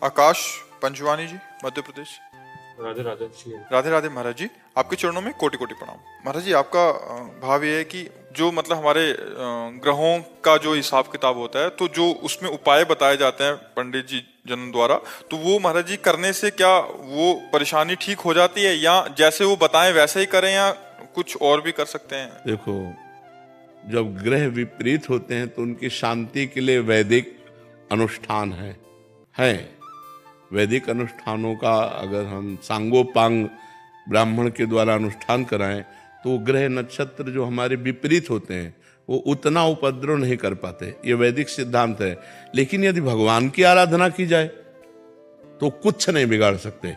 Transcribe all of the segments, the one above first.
आकाश पंजवानी जी, मध्य प्रदेश। राधे राधे जी। राधे राधे महाराज जी, आपके चरणों में कोटि कोटि प्रणाम। महाराज जी, आपका भाव ये है कि जो मतलब हमारे ग्रहों का जो हिसाब किताब होता है, तो जो उसमें उपाय बताए जाते हैं पंडित जी जन द्वारा, तो वो महाराज जी करने से क्या वो परेशानी ठीक हो जाती है, या जैसे वो बताएं वैसे ही करें, या कुछ और भी कर सकते हैं? देखो, जब ग्रह विपरीत होते हैं तो उनकी शांति के लिए वैदिक अनुष्ठान है। वैदिक अनुष्ठानों का अगर हम सांगोपांग ब्राह्मण के द्वारा अनुष्ठान कराएं तो ग्रह नक्षत्र जो हमारे विपरीत होते हैं वो उतना उपद्रव नहीं कर पाते, ये वैदिक सिद्धांत है। लेकिन यदि भगवान की आराधना की जाए तो कुछ नहीं बिगाड़ सकते।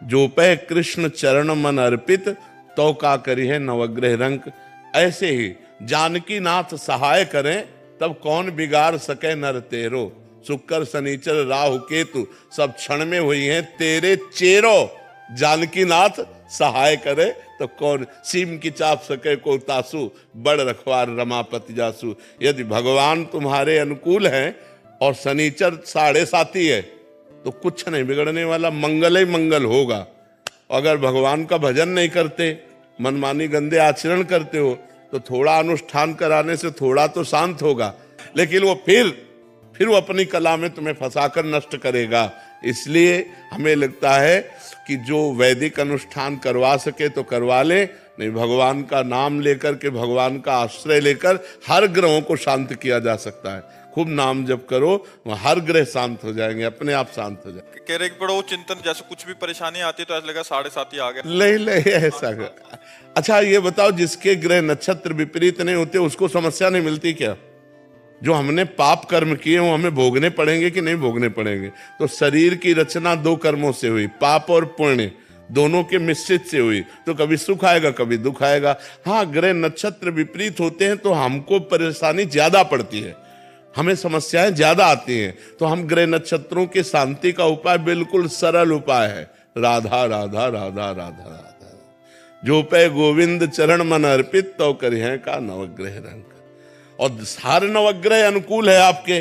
जो पे कृष्ण चरण मन अर्पित तो का करी है नवग्रह रंक। ऐसे ही जानकी नाथ सहाय करें तब कौन बिगाड़ सके नर तेरो। शुक्र शनिचर राहु केतु सब क्षण में हुई हैं तेरे चेरो। जानकी नाथ सहाय करे तो कौन सीम की चाप सके को तासु। बड़ रखवार रमापति जासु। यदि भगवान तुम्हारे अनुकूल हैं और शनिचर 7.5 है तो कुछ नहीं बिगड़ने वाला, मंगल ही मंगल होगा। अगर भगवान का भजन नहीं करते, मनमानी गंदे आचरण करते हो, तो थोड़ा अनुष्ठान कराने से थोड़ा तो शांत होगा, लेकिन वो फिर वो अपनी कला में तुम्हें फंसाकर नष्ट करेगा। इसलिए हमें लगता है कि जो वैदिक अनुष्ठान करवा सके तो करवा ले, नहीं भगवान का नाम लेकर के, भगवान का आश्रय लेकर हर ग्रहों को शांत किया जा सकता है। खूब नाम जप करो, हर ग्रह शांत हो जाएंगे, अपने आप शांत हो जाएंगे। कह रहे कि बड़ा वो चिंतन, जैसे कुछ भी परेशानी आती है तो ऐसा लगा 7.5 ही आ गया। ले ऐसा कर। अच्छा ये बताओ, जिसके ग्रह नक्षत्र विपरीत नहीं होते उसको समस्या नहीं मिलती क्या? जो हमने पाप कर्म किए वो हमें भोगने पड़ेंगे कि नहीं भोगने पड़ेंगे? तो शरीर की रचना 2 कर्मों से हुई, पाप और पुण्य दोनों के मिश्रित से हुई, तो कभी सुख आएगा कभी दुख आएगा। हाँ, ग्रह नक्षत्र विपरीत होते हैं तो हमको परेशानी ज्यादा पड़ती है, हमें समस्याएं ज्यादा आती हैं। तो हम ग्रह नक्षत्रों की शांति का उपाय बिल्कुल सरल उपाय है, राधा राधा राधा राधा राधा। जो पे गोविंद चरण मन अर्पित तो करिए का नवग्रह रंग। और हर नवग्रह अनुकूल है आपके,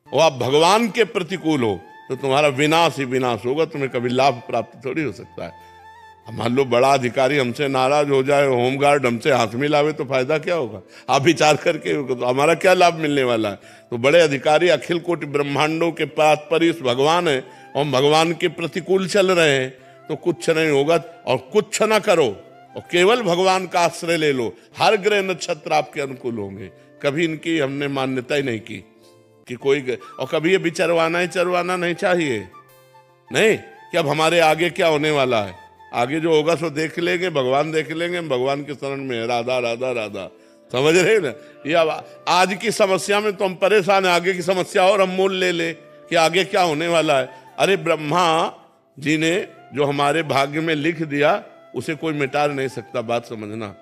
और आप भगवान के प्रतिकूल हो तो तुम्हारा विनाश ही विनाश होगा, तुम्हें कभी लाभ प्राप्त थोड़ी हो सकता है। मान लो बड़ा अधिकारी हमसे नाराज हो जाए, होमगार्ड हमसे हाथ मिलावे तो फायदा क्या होगा? आप विचार करके तो हमारा क्या लाभ मिलने वाला है? तो बड़े अधिकारी अखिल कोटि ब्रह्मांडों के पास भगवान है और भगवान के प्रतिकूल चल रहे हैं तो कुछ नहीं होगा। और कुछ ना करो और केवल भगवान का आश्रय ले लो, हर ग्रह नक्षत्र आपके अनुकूल होंगे। कभी इनकी हमने मान्यता ही नहीं की कि कोई, और कभी ये विचरवाना ही चरवाना नहीं चाहिए। नहीं कि अब हमारे आगे क्या होने वाला है, आगे जो होगा सो देख लेंगे, भगवान देख लेंगे, भगवान के शरण में है, राधा राधा राधा। समझ रहे ना? ये आज की समस्या में तो हम परेशान है, आगे की समस्या और हम मोल ले कि आगे क्या होने वाला है। अरे ब्रह्मा जी ने जो हमारे भाग्य में लिख दिया उसे कोई मिटा नहीं सकता, बात समझना।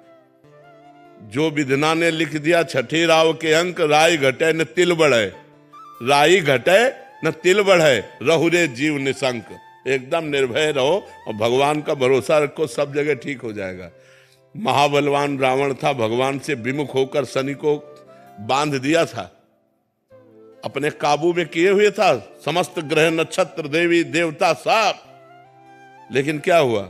जो विधना ने लिख दिया 6ठे राव के अंक, राई घटे न तिल बढ़े। राई घटे न तिल बढ़े, रहु रे जीव निशंक। एकदम निर्भय रहो और भगवान का भरोसा रखो, सब जगह ठीक हो जाएगा। महाबलवान रावण था, भगवान से विमुख होकर शनि को बांध दिया था, अपने काबू में किए हुए था, समस्त ग्रह नक्षत्र देवी देवता सब। लेकिन क्या हुआ?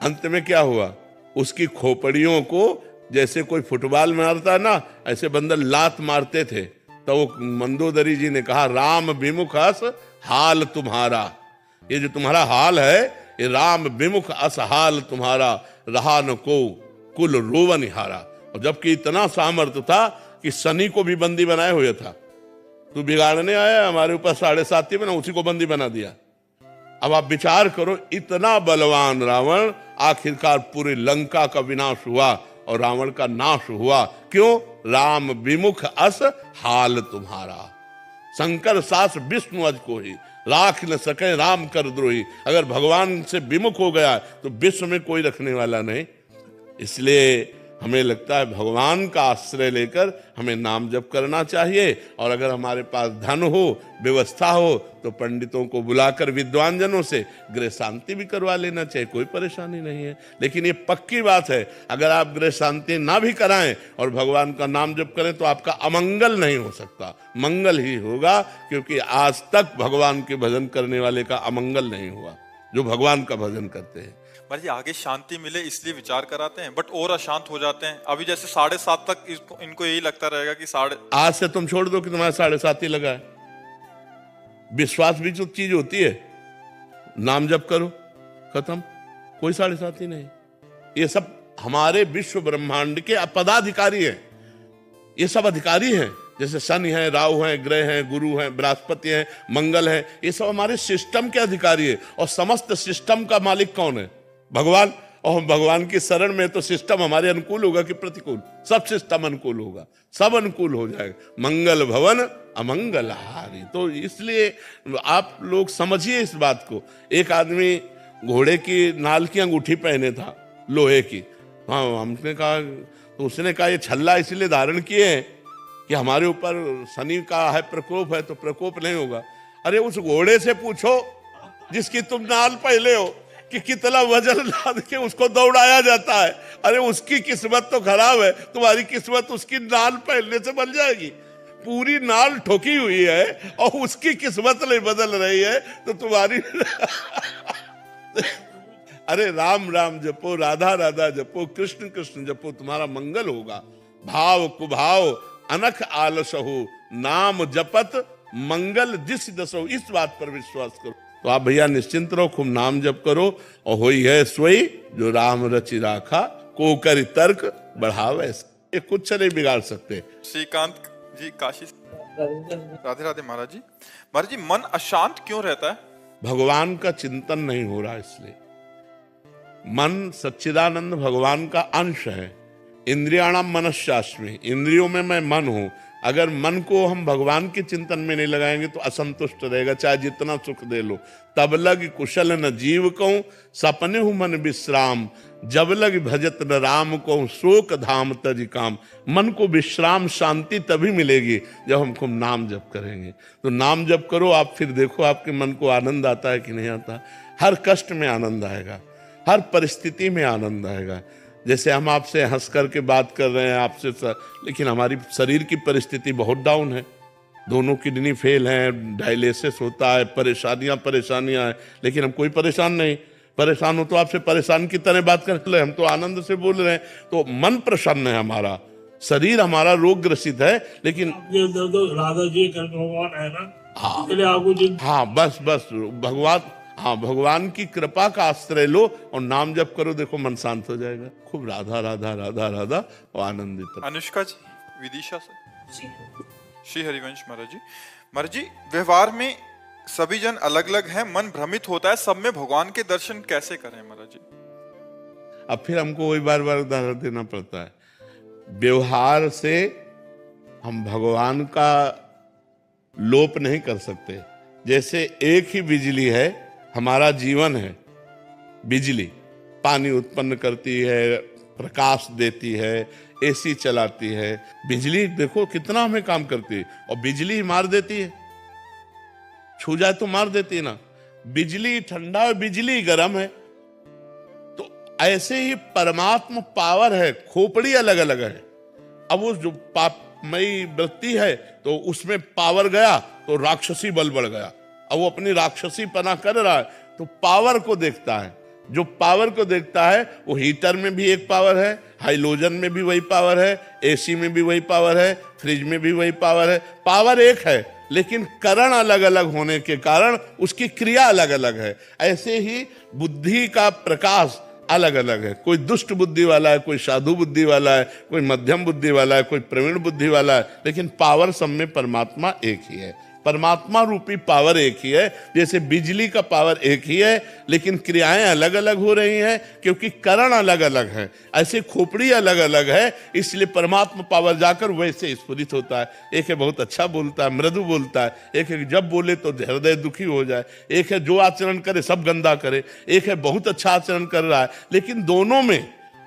अंत में क्या हुआ? उसकी खोपड़ियों को जैसे कोई फुटबॉल मारता है ना, ऐसे बंदर लात मारते थे। तो वो मंदोदरी जी ने कहा, राम विमुख अस हाल तुम्हारा। ये जो तुम्हारा हाल है, ये राम विमुख अस हाल तुम्हारा, रहा न को कुल रोवन हारा। और जबकि इतना सामर्थ्य था कि शनि को भी बंदी बनाए हुए था। तू बिगाड़ने आया हमारे ऊपर 7.5 में, उसी को बंदी बना दिया। अब आप विचार करो, इतना बलवान रावण, आखिरकार पूरी लंका का विनाश हुआ और रावण का नाश हुआ। क्यों? राम विमुख अस हाल तुम्हारा। शंकर सास विष्णु अज को ही, राख न सके राम कर द्रोही। अगर भगवान से विमुख हो गया तो विश्व में कोई रखने वाला नहीं। इसलिए हमें लगता है भगवान का आश्रय लेकर हमें नाम जप करना चाहिए। और अगर हमारे पास धन हो, व्यवस्था हो, तो पंडितों को बुलाकर विद्वान जनों से गृह शांति भी करवा लेना चाहिए, कोई परेशानी नहीं है। लेकिन ये पक्की बात है, अगर आप गृह शांति ना भी कराएं और भगवान का नाम जप करें तो आपका अमंगल नहीं हो सकता, मंगल ही होगा। क्योंकि आज तक भगवान के भजन करने वाले का अमंगल नहीं हुआ, जो भगवान का भजन करते हैं। महाराज जी आगे शांति मिले इसलिए विचार कराते हैं, बट और अशांत हो जाते हैं। अभी जैसे 7:30 तक इनको यही लगता रहेगा कि आज से तुम छोड़ दो कि तुम्हारा 7:30 ही लगा है। विश्वास भी जो चीज होती है, नाम जप करो, खत्म, कोई 7:30 नहीं। ये सब हमारे विश्व ब्रह्मांड के पदाधिकारी हैं, ये सब अधिकारी हैं। जैसे शनि है, राहु है, ग्रह हैं, गुरु हैं, बृहस्पति हैं, मंगल है, ये सब हमारे सिस्टम के अधिकारी है। और समस्त सिस्टम का मालिक कौन है? भगवान। और भगवान की शरण में तो सिस्टम हमारे अनुकूल होगा कि प्रतिकूल? सब सिस्टम अनुकूल होगा, सब अनुकूल हो जाएगा। मंगल भवन अमंगल हारी। तो इसलिए आप लोग समझिए इस बात को। एक आदमी घोड़े की नाल की अंगूठी पहने था, लोहे की। हाँ, हमने कहा, तो उसने कहा ये छल्ला इसलिए धारण किए हैं कि हमारे ऊपर शनि का है प्रकोप है, तो प्रकोप नहीं होगा। अरे उस घोड़े से पूछो जिसकी तुम नाल पहले हो कि कितना वजन लाद के उसको दौड़ाया जाता है। अरे उसकी किस्मत तो खराब है, तुम्हारी किस्मत उसकी नाल पहनने से बन जाएगी। पूरी नाल ठोकी हुई है और उसकी किस्मत नहीं बदल रही है तो तुम्हारी अरे राम राम जपो, राधा राधा जपो, कृष्ण कृष्ण जपो, तुम्हारा मंगल होगा। भाव कुभाव अनख आलस हो, नाम जपत मंगल दिस दसो। इस बात पर विश्वास करो। तो आप भैया निश्चिंत रहो, खूब नाम जप करो। और होई है सोई जो राम रचि राखा, को कर तर्क बढ़ावे। ये कुछ नहीं बिगाड़ सकते। श्रीकांत जी काशी। राधे राधे महाराज जी। महाराज जी मन अशांत क्यों रहता है? भगवान का चिंतन नहीं हो रहा, इसलिए। मन सच्चिदानंद भगवान का अंश है। इंद्रियाणाम मनश्चास्मि, इंद्रियों में मैं मन हूं। अगर मन को हम भगवान के चिंतन में नहीं लगाएंगे तो असंतुष्ट रहेगा, चाहे जितना सुख दे लो। तब लग कुशल न जीव को, सपने हूं मन विश्राम। जब लग भजत न राम को, शोक धाम तज काम। मन को विश्राम शांति तभी मिलेगी जब हम खूब नाम जप करेंगे। तो नाम जप करो आप, फिर देखो आपके मन को आनंद आता है कि नहीं आता। हर कष्ट में आनंद आएगा, हर परिस्थिति में आनंद आएगा। जैसे हम आपसे हंस करके बात कर रहे हैं आपसे, लेकिन हमारी शरीर की परिस्थिति बहुत डाउन है। दोनों किडनी फेल हैं, डायलिसिस होता है, परेशानियां हैं, लेकिन हम कोई परेशान नहीं। परेशान हो तो आपसे परेशान की तरह बात कर रहे हैं, हम तो आनंद से बोल रहे हैं। तो मन प्रसन्न है हमारा, शरीर हमारा रोग ग्रसित है, लेकिन राधा जी भगवान है ना। हाँ बस भगवान, हाँ भगवान की कृपा का आश्रय लो और नाम जप करो, देखो मन शांत हो जाएगा। खूब राधा राधा राधा राधा और आनंदित। अनुष्का जी विदिशा से। श्री हरिवंश महाराज जी। महाराज जी व्यवहार में सभी जन अलग अलग हैं, मन भ्रमित होता है, सब में भगवान के दर्शन कैसे करें महाराज जी? अब फिर हमको वही बार बार उदाहरण देना पड़ता है। व्यवहार से हम भगवान का लोप नहीं कर सकते। जैसे एक ही बिजली है, हमारा जीवन है। बिजली पानी उत्पन्न करती है, प्रकाश देती है, एसी चलाती है। बिजली देखो कितना हमें काम करती है, और बिजली मार देती है, छू जाए तो मार देती है ना। बिजली ठंडा है, बिजली गर्म है। तो ऐसे ही परमात्मा पावर है, खोपड़ी अलग अलग है। अब वो जो पापमयी वृत्ति है तो उसमें पावर गया तो राक्षसी बल बढ़ गया। अब वो अपनी राक्षसी पना कर रहा है तो पावर को देखता है। जो पावर को देखता है वो हीटर में भी एक पावर है, हाइलोजन में भी वही पावर है, एसी में भी वही पावर है, फ्रिज में भी वही पावर है। पावर एक है, लेकिन करण अलग अलग होने के कारण उसकी क्रिया अलग अलग है। ऐसे ही बुद्धि का प्रकाश अलग अलग है। कोई दुष्ट बुद्धि वाला है, कोई साधु बुद्धि वाला है, कोई मध्यम बुद्धि वाला है, कोई प्रवीण बुद्धि वाला है, लेकिन पावर सब में परमात्मा एक ही है। परमात्मा रूपी पावर एक ही है। जैसे बिजली का पावर एक ही है, लेकिन क्रियाएं अलग अलग हो रही हैं क्योंकि करण अलग अलग है। ऐसे खोपड़ी अलग अलग है, इसलिए परमात्मा पावर जाकर वैसे स्फुरित होता है। एक है बहुत अच्छा बोलता है, मृदु बोलता है, एक है जब बोले तो हृदय दुखी हो जाए, एक है जो आचरण करे सब गंदा करे, एक है बहुत अच्छा आचरण कर रहा है, लेकिन दोनों में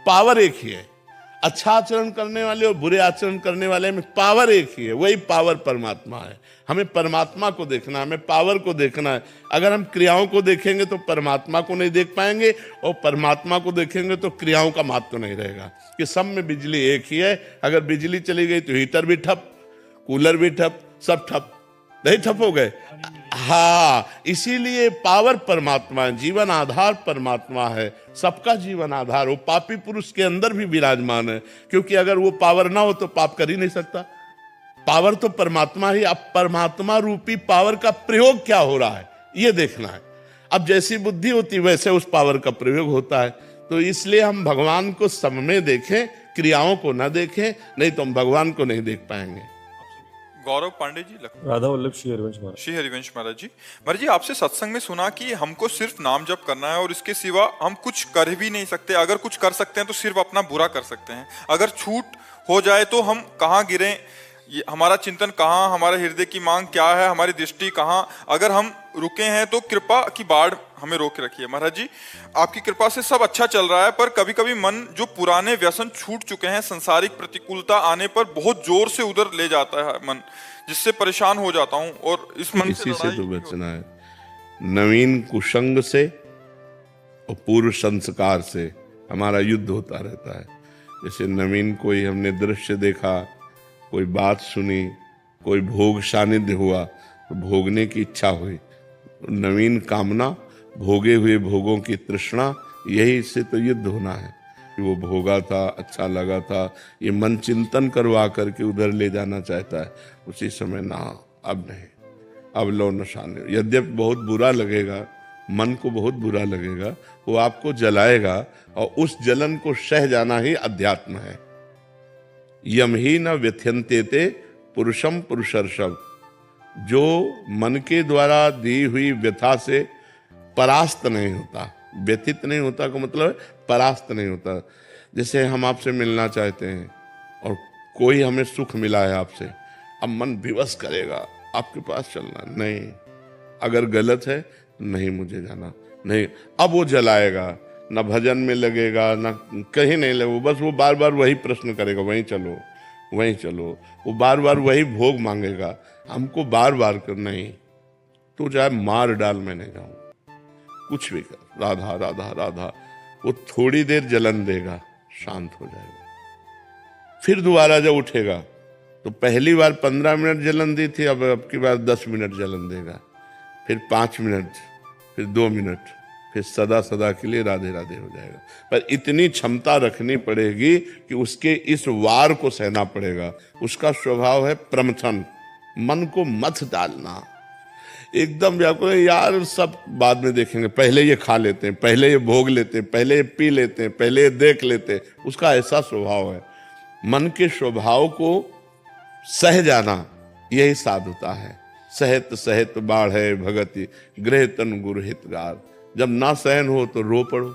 पावर एक ही है। अच्छा आचरण करने वाले और बुरे आचरण करने वाले में पावर एक ही है, वही पावर परमात्मा है। हमें परमात्मा को देखना है, हमें पावर को देखना है। अगर हम क्रियाओं को देखेंगे तो परमात्मा को नहीं देख पाएंगे, और परमात्मा को देखेंगे तो क्रियाओं का महत्व नहीं रहेगा। कि सब में बिजली एक ही है, अगर बिजली चली गई तो हीटर भी ठप, कूलर भी ठप, सब ठप, नहीं ठप हो गए। हाँ, इसीलिए पावर परमात्मा है, जीवन आधार परमात्मा है, सबका जीवन आधार वो पापी पुरुष के अंदर भी विराजमान है। क्योंकि अगर वो पावर ना हो तो पाप कर ही नहीं सकता। पावर तो परमात्मा ही, अब परमात्मा रूपी पावर का प्रयोग क्या हो रहा है ये देखना है। अब जैसी बुद्धि होती वैसे उस पावर का प्रयोग होता है। तो इसलिए हम भगवान को सब में देखें, क्रियाओं को ना देखें, नहीं तो हम भगवान को नहीं देख पाएंगे। गौरव पांडे जी, राधा वल्लभ श्री हरिवंश महाराज। श्री हरिवंश महाराज जी। महाराज जी, आपसे सत्संग में सुना कि हमको सिर्फ नाम जप करना है और इसके सिवा हम कुछ कर भी नहीं सकते। अगर कुछ कर सकते हैं तो सिर्फ अपना बुरा कर सकते हैं। अगर छूट हो जाए तो हम कहाँ गिरे, हमारा चिंतन कहाँ, हमारे हृदय की मांग क्या है, हमारी दृष्टि कहाँ। अगर हम रुके हैं तो कृपा की बाढ़ हमें रोक रखिए। महाराज जी, आपकी कृपा से सब अच्छा चल रहा है, पर कभी कभी मन जो पुराने व्यसन छूट चुके हैं, संसारिक प्रतिकूलता आने पर बहुत जोर से उधर ले जाता है मन, जिससे परेशान हो जाता हूँ। और इस मन इसी से तो बचना है। नवीन कुसंग से और पूर्व संस्कार से हमारा युद्ध होता रहता है। जैसे नवीन कोई हमने दृश्य देखा, कोई बात सुनी, कोई भोग सानिध्य हुआ तो भोगने की इच्छा हुई, नवीन कामना, भोगे हुए भोगों की तृष्णा, यही से तो युद्ध होना है। कि वो भोगा था, अच्छा लगा था, ये मन चिंतन करवा करके उधर ले जाना चाहता है। उसी समय ना, अब नहीं, अब लो नशा नहीं। यद्यपि बहुत बुरा लगेगा, मन को बहुत बुरा लगेगा, वो आपको जलाएगा, और उस जलन को सह जाना ही अध्यात्म है। यम ही न व्यथ्यन्ते ते पुरुषम पुरुषर्षभ। जो मन के द्वारा दी हुई व्यथा से परास्त नहीं होता, व्यथित नहीं होता का मतलब परास्त नहीं होता। जैसे हम आपसे मिलना चाहते हैं और कोई हमें सुख मिला है आपसे, अब मन विवश करेगा आपके पास चलना नहीं, अगर गलत है नहीं मुझे जाना नहीं, अब वो जलाएगा, ना भजन में लगेगा, ना कहीं नहीं लगेगा, बस वो बार बार वही प्रश्न करेगा, वहीं चलो वहीं चलो, वो बार बार वही भोग मांगेगा। हमको बार बार कर नहीं, तो चाहे मार डाल मैं नहीं जाऊं, कुछ भी कर, राधा राधा राधा। वो थोड़ी देर जलन देगा, शांत हो जाएगा। फिर दोबारा जब उठेगा तो पहली बार 15 मिनट जलन दी थी, अब की बार 10 मिनट जलन देगा, फिर 5 मिनट, फिर 2 मिनट, फिर सदा सदा के लिए राधे राधे हो जाएगा। पर इतनी क्षमता रखनी पड़ेगी कि उसके इस वार को सहना पड़ेगा। उसका स्वभाव है प्रमथन, मन को मत डालना, एकदम व्याकुल, यार सब बाद में देखेंगे, पहले ये खा लेते हैं, पहले ये भोग लेते हैं, पहले ये पी लेते हैं, पहले ये देख लेते हैं। उसका ऐसा स्वभाव है। मन के स्वभाव को सह जाना यही साधुता है। सहत सहत बाढ़ भगति गृह तन गुरु हितगार। जब ना सहन हो तो रो पड़ो,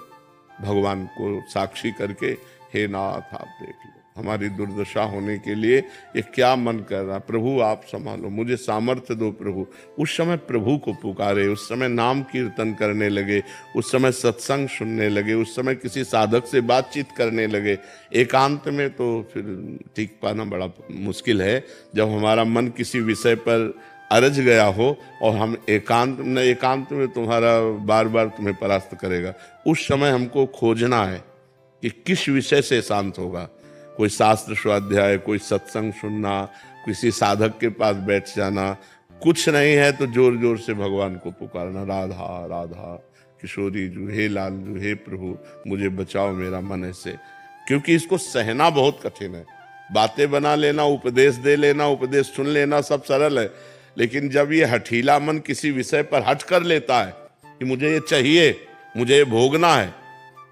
भगवान को साक्षी करके, हे नाथ आप देख लो हमारी दुर्दशा होने के लिए ये क्या मन कर रहा, प्रभु आप संभालो, मुझे सामर्थ्य दो प्रभु। उस समय प्रभु को पुकारे, उस समय नाम कीर्तन करने लगे, उस समय सत्संग सुनने लगे, उस समय किसी साधक से बातचीत करने लगे। एकांत में तो फिर ठीक पाना बड़ा मुश्किल है। जब हमारा मन किसी विषय पर अरज गया हो और हम एकांत में तुम्हारा बार बार तुम्हें परास्त करेगा, उस समय हमको खोजना है कि किस विषय से शांत होगा। कोई शास्त्र स्वाध्याय, कोई सत्संग सुनना, किसी साधक के पास बैठ जाना, कुछ नहीं है तो जोर जोर से भगवान को पुकारना, राधा राधा किशोरी जू, हे लाल जू, हे प्रभु मुझे बचाओ मेरा मन ऐसे। क्योंकि इसको सहना बहुत कठिन है। बातें बना लेना, उपदेश दे लेना, उपदेश सुन लेना सब सरल है, लेकिन जब ये हठीला मन किसी विषय पर हट कर लेता है कि मुझे ये चाहिए, मुझे ये भोगना है,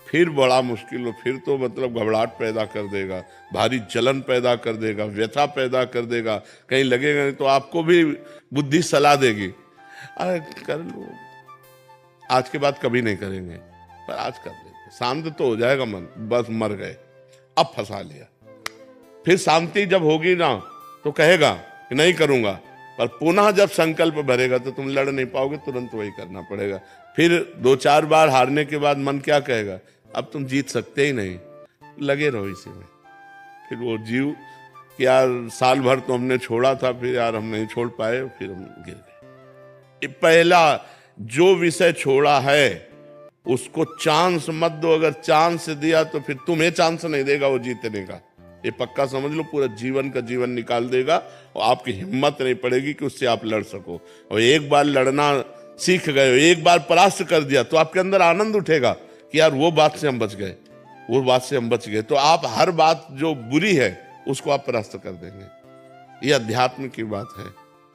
फिर बड़ा मुश्किल हो। फिर तो मतलब घबराहट पैदा कर देगा, भारी जलन पैदा कर देगा, व्यथा पैदा कर देगा, कहीं लगेगा नहीं तो आपको भी बुद्धि सलाह देगी, अरे कर लो, आज के बाद कभी नहीं करेंगे, पर आज कर लेंगे, शांत तो हो जाएगा मन, बस मर गए, अब फंसा लिया। फिर शांति जब होगी ना तो कहेगा कि नहीं करूंगा, पर पुनः जब संकल्प भरेगा तो तुम लड़ नहीं पाओगे, तुरंत वही करना पड़ेगा। फिर 2-4 बार हारने के बाद मन क्या कहेगा, अब तुम जीत सकते ही नहीं, लगे रहो इसी में, फिर वो जीव कि यार साल भर तो हमने छोड़ा था, फिर यार हम नहीं छोड़ पाए, फिर हम गिर गए। ये पहला जो विषय छोड़ा है उसको चांस मत दो। अगर चांस दिया तो फिर तुम्हें चांस नहीं देगा वो जीतने का, ये पक्का समझ लो। पूरा जीवन का जीवन निकाल देगा और आपकी हिम्मत नहीं पड़ेगी कि उससे आप लड़ सको। और एक बार लड़ना सीख गए हो, एक बार परास्त कर दिया तो आपके अंदर आनंद उठेगा कि यार वो बात से हम बच गए, वो बात से हम बच गए। तो आप हर बात जो बुरी है उसको आप परास्त कर देंगे। ये अध्यात्म की बात है।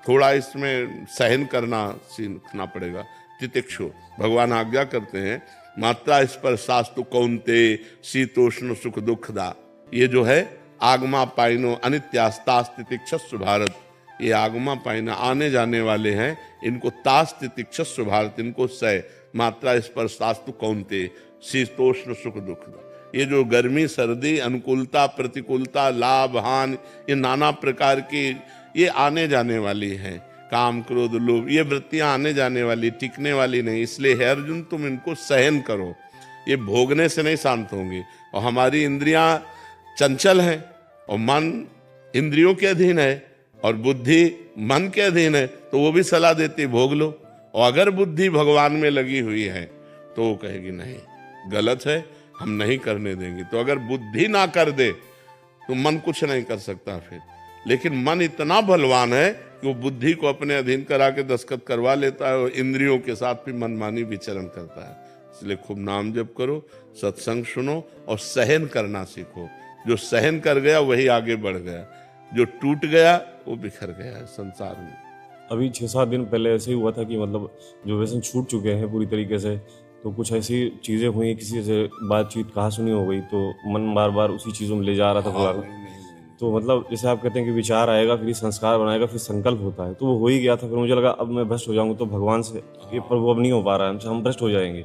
थोड़ा इसमें सहन करना सीखना पड़ेगा। तितिक्षु भगवान आज्ञा करते हैं, मात्रा स्पर्शास्तु कौन्ते शीतोष्ण सुख दुखदा। ये जो है आगमा पाइनो अनित्यास्तास तितिक्षस्व भारत, ये आगमा पाइना आने जाने वाले हैं, इनको तास तितिक्षस्व भारत, इनको सह। मात्रा स्पर्शास्तु कौन्ते शीतोष्ण सुख दुखदा। ये जो गर्मी सर्दी अनुकूलता प्रतिकूलता लाभ हानि, ये नाना प्रकार की ये आने जाने वाली हैं। काम क्रोध लोभ, ये वृत्तियां आने जाने वाली, टिकने वाली नहीं। इसलिए हे अर्जुन तुम इनको सहन करो, ये भोगने से नहीं शांत होंगी। और हमारी इंद्रियां चंचल हैं और मन इंद्रियों के अधीन है और बुद्धि मन के अधीन है, तो वो भी सलाह देती भोग लो। और अगर बुद्धि भगवान में लगी हुई है तो वो कहेगी नहीं गलत है, हम नहीं करने देंगे। तो अगर बुद्धि ना कर दे तो मन कुछ नहीं कर सकता फिर। लेकिन मन इतना बलवान है कि वो बुद्धि को अपने अधीन करा के दस्तखत करवा लेता है और इंद्रियों के साथ भी मनमानी विचरण करता है। इसलिए खूब नाम जप करो, सत्संग सुनो और सहन करना सीखो। जो सहन कर गया वही आगे बढ़ गया, जो टूट गया वो बिखर गया है संसार में। अभी 6-7 दिन पहले ऐसे ही हुआ था कि मतलब जो व्यसन छूट चुके हैं पूरी तरीके से, तो कुछ ऐसी चीज़ें हुई, किसी से बातचीत कहा सुनी हो गई, तो मन बार बार उसी चीज़ों में ले जा रहा था पूरा। तो मतलब जैसे आप कहते हैं कि विचार आएगा, फिर संस्कार बनाएगा, फिर संकल्प होता है, तो वो हो ही गया था। फिर मुझे लगा अब मैं भ्रष्ट हो जाऊंगा, तो भगवान से ये प्रभु अब नहीं हो पा रहा है हमसे, हम भ्रष्ट हो जाएंगे।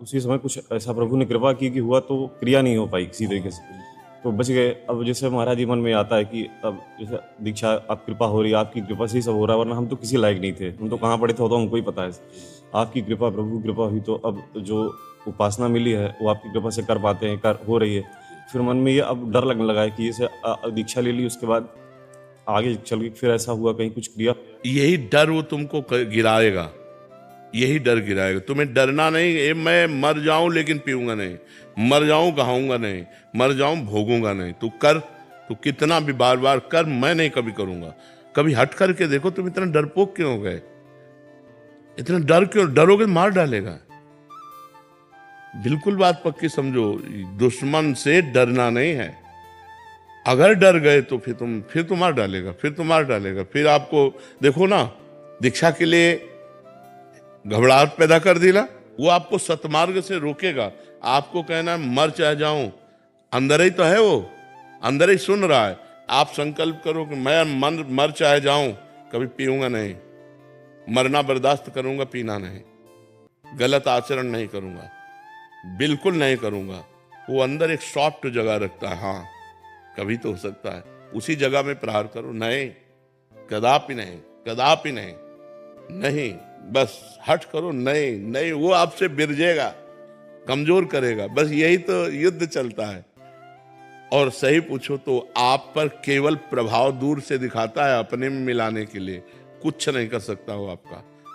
उसी समय कुछ ऐसा प्रभु ने कृपा की कि हुआ, तो क्रिया नहीं हो पाई किसी तरीके से, तो बच गए। अब जैसे महाराज जी मन में आता है कि अब जैसे दीक्षा आप कृपा हो रही है, आपकी कृपा से ही सब हो रहा है, वरना हम तो किसी लायक नहीं थे, हम तो कहाँ पड़े थे वो तो हमको ही पता है। आपकी कृपा, प्रभु कृपा हुई, तो अब जो उपासना मिली है वो आपकी कृपा से कर पाते हैं, कर हो रही है। फिर मन में ये अब डर लगने लगा है कि जैसे दीक्षा ले ली, उसके बाद आगे चल के फिर ऐसा हुआ कहीं कुछ क्रिया। यही डर वो तुमको गिराएगा, यही डर गिराएगा। तुम्हें डरना नहीं, ये मैं मर जाऊं लेकिन पीऊंगा नहीं, मर जाऊं गहाऊंगा नहीं, मर जाऊं भोगूंगा नहीं। तू कर, तू कितना भी बार बार कर, मैं नहीं कभी करूंगा। कभी हट करके देखो तुम इतना डरपोक क्यों हो गए, इतना डर क्यों? डरोगे मार डालेगा। बिल्कुल बात पक्की समझो, दुश्मन से डरना नहीं है। अगर डर गए तो फिर तो मार डालेगा, फिर तो मार डालेगा। फिर आपको देखो ना, दीक्षा के लिए घबराहट पैदा कर दिला, वो आपको सतमार्ग से रोकेगा। आपको कहना है मर चाहे जाऊं, अंदर ही तो है, वो अंदर ही सुन रहा है। आप संकल्प करो कि मैं मर चाहे जाऊं, कभी पीऊंगा नहीं, मरना बर्दाश्त करूंगा, पीना नहीं, गलत आचरण नहीं करूंगा, बिल्कुल नहीं करूंगा। वो अंदर एक सॉफ्ट जगह रखता है, हाँ कभी तो हो सकता है, उसी जगह में प्रहार करो। नहीं, कदापि नहीं, कदापि नहीं, नहीं, बस हट करो। नहीं नहीं, वो आपसे बिरजेगा, कमजोर करेगा। बस यही तो युद्ध चलता है। और सही पूछो तो आप पर केवल प्रभाव दूर से दिखाता है, अपने में मिलाने के लिए कुछ नहीं कर सकता। वो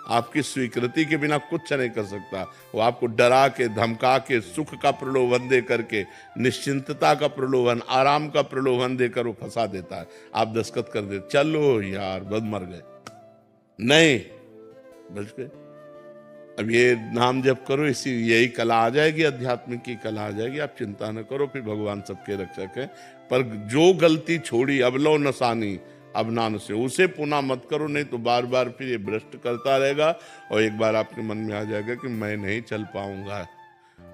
आपकी स्वीकृति के बिना कुछ नहीं कर सकता। वो आपको डरा के धमका के सुख का प्रलोभन दे करके, निश्चिंतता का प्रलोभन, आराम का प्रलोभन देकर वो फंसा देता है। आप दस्तखत कर दे, चलो यार बस मर गए, नहीं बच गए। अब ये नाम जप करो, इसी यही कला आ जाएगी, अध्यात्म की कला आ जाएगी। आप चिंता न करो, फिर भगवान सबके रक्षक है। पर जो गलती छोड़ी अब लो नसानी अब नान से, उसे पुनः मत करो, नहीं तो बार बार फिर ये भ्रष्ट करता रहेगा। और एक बार आपके मन में आ जाएगा कि मैं नहीं चल पाऊंगा,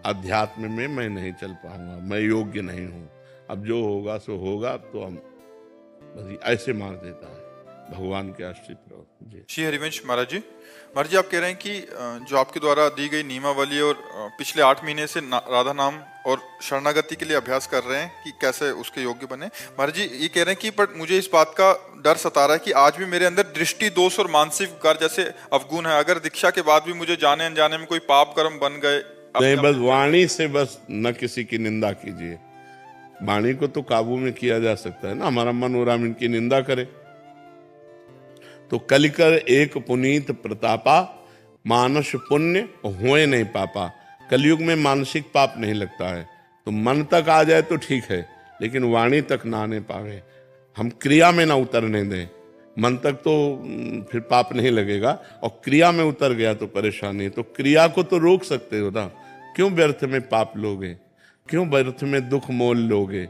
अध्यात्म में मैं नहीं चल पाऊंगा, मैं योग्य नहीं हूं, अब जो होगा सो होगा। तो हम बस ऐसे मार देता है। भगवान के आश्रित रहो जी। श्री हरिवंश महाराज जी, आप कह रहे हैं कि जो आपके द्वारा दी गई नियमावली और पिछले 8 महीने से राधा नाम और शरणागति के लिए अभ्यास कर रहे हैं कि कैसे उसके योग्य बने। महाराज जी ये कह रहे हैं कि पर मुझे इस बात का डर सता रहा है कि आज भी मेरे अंदर दृष्टि दोष और मानसिक विकार जैसे अवगुण है। अगर दीक्षा के बाद भी मुझे जाने अनजाने में कोई पाप कर्म बन गए, नहीं, बस वाणी से बस न किसी की निंदा कीजिए, वाणी को तो काबू में किया जा सकता है ना, हमारा मन हो रहा हम इनकी निंदा करें। तो कलिकर एक पुनीत प्रतापा, मानस पुण्य होए नहीं पापा। कलयुग में मानसिक पाप नहीं लगता है, तो मन तक आ जाए तो ठीक है, लेकिन वाणी तक ना आने पावे, हम क्रिया में ना उतरने दें। मन तक तो फिर पाप नहीं लगेगा, और क्रिया में उतर गया तो परेशानी। तो क्रिया को तो रोक सकते हो ना, क्यों व्यर्थ में पाप लोगे, क्यों व्यर्थ में दुख मोल लोगे।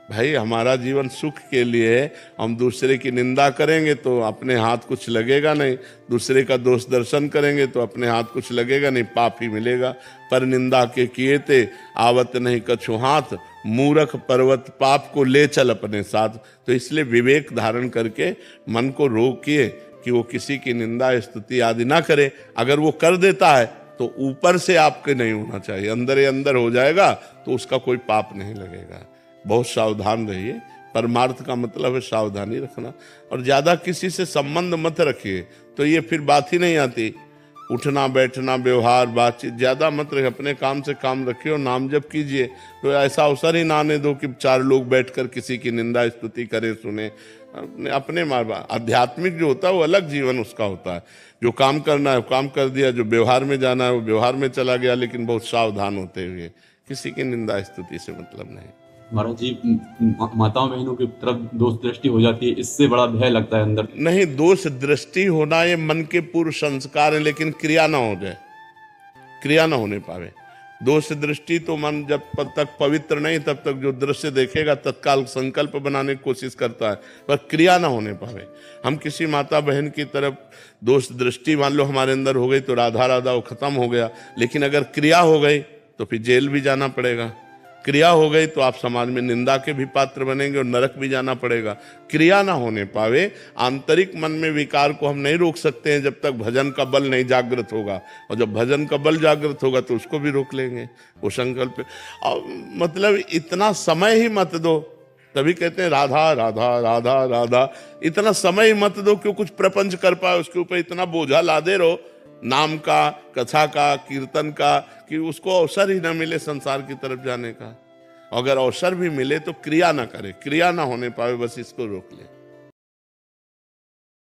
भाई हमारा जीवन सुख के लिए है, हम दूसरे की निंदा करेंगे तो अपने हाथ कुछ लगेगा नहीं, दूसरे का दोष दर्शन करेंगे तो अपने हाथ कुछ लगेगा नहीं, पाप ही मिलेगा। पर निंदा के किए थे आवत नहीं कछु हाथ, मूर्ख पर्वत पाप को ले चल अपने साथ। तो इसलिए विवेक धारण करके मन को रोकिए कि वो किसी की निंदा स्तुति आदि ना करे। अगर वो कर देता है तो ऊपर से आपके नहीं होना चाहिए, अंदर ही अंदर हो जाएगा तो उसका कोई पाप नहीं लगेगा। बहुत सावधान रहिए, परमार्थ का मतलब है सावधानी रखना, और ज्यादा किसी से संबंध मत रखिए, तो ये फिर बात ही नहीं आती। उठना बैठना व्यवहार बातचीत ज्यादा मत रखिए, अपने काम से काम रखिए और नाम जप कीजिए। तो ऐसा अवसर ही ना आने दो कि 4 लोग बैठकर किसी की निंदा स्तुति करें सुने। अपने माँ बाप आध्यात्मिक जो होता है वो अलग जीवन उसका होता है, जो काम करना है वो काम कर दिया, जो व्यवहार में जाना है वो व्यवहार में चला गया, लेकिन बहुत सावधान होते हुए, किसी की निंदा स्तुति से मतलब नहीं। महाराज जी, माताओं बहनों की तरफ दोष दृष्टि हो जाती है, इससे बड़ा भय लगता है अंदर। नहीं, दोष दृष्टि होना ये मन के पूर्व संस्कार है, लेकिन क्रिया ना हो जाए, क्रिया ना होने पावे। दोष दृष्टि तो मन जब तक पवित्र नहीं तब तक जो दृश्य देखेगा तत्काल संकल्प बनाने की कोशिश करता है, पर क्रिया ना होने पावे। हम किसी माता बहन की तरफ दोष दृष्टि मान लो हमारे अंदर हो गई तो राधा राधा वो खत्म हो गया, लेकिन अगर क्रिया हो गई तो फिर जेल भी जाना पड़ेगा। क्रिया हो गई तो आप समाज में निंदा के भी पात्र बनेंगे और नरक भी जाना पड़ेगा। क्रिया ना होने पावे, आंतरिक मन में विकार को हम नहीं रोक सकते हैं जब तक भजन का बल नहीं जागृत होगा, और जब भजन का बल जागृत होगा तो उसको भी रोक लेंगे। वो संकल्प मतलब इतना समय ही मत दो, तभी कहते हैं राधा राधा राधा राधा, इतना समय ही मत दो कि कुछ प्रपंच कर पाए, उसके ऊपर इतना बोझा लादे रहो नाम का, कथा का, कीर्तन का, कि उसको अवसर ही ना मिले संसार की तरफ जाने का। अगर अवसर भी मिले तो क्रिया ना करे, क्रिया ना होने पावे, बस इसको रोक ले।